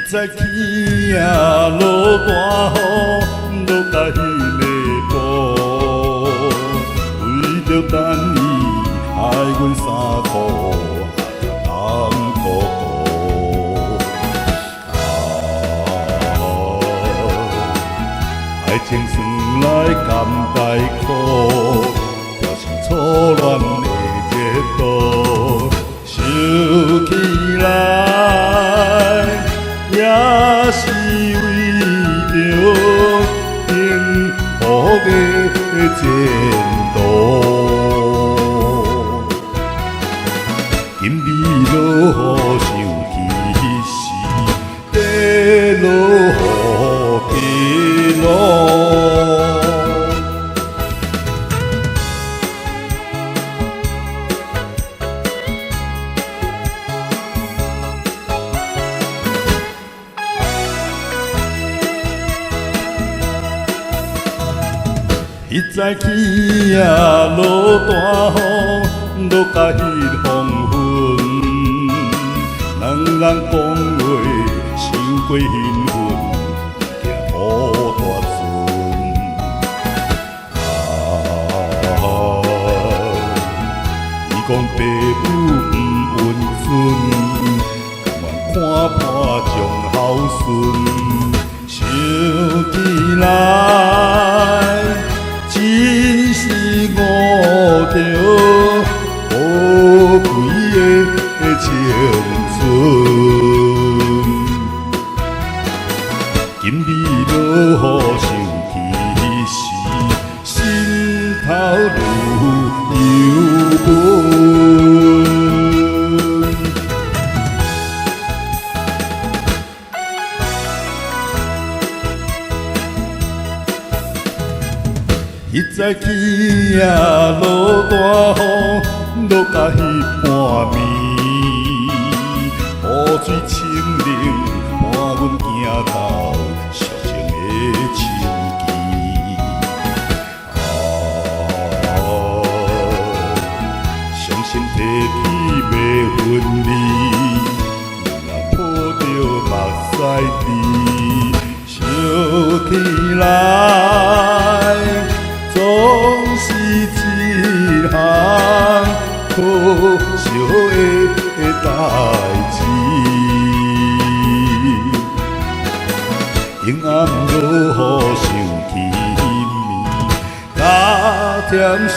在天啊落大雨，落甲迄个布，为着等伊爱阮衫裤，红姑姑。爱情算来甘待苦，就是初恋的热度，想起来。也是为着幸福的前途，今日落雨想起时，地落雨地落。伊早起啊落大雨，落甲迄黄昏，人讲话伤过兴奋，行土大船。伊讲爸母不温顺，甘愿看破将孝顺，想起来。真是误着宝贵的青春，今日落雨想起时，心头愈忧闷。伊早起啊落大雨，落甲迄半暝，雨水清冷，伴阮行到寂静的树枝。伤心提起袂分离，若抱着目屎滴，想起来。总是一项可惜的代志，阴暗落雨想起暝，加添是。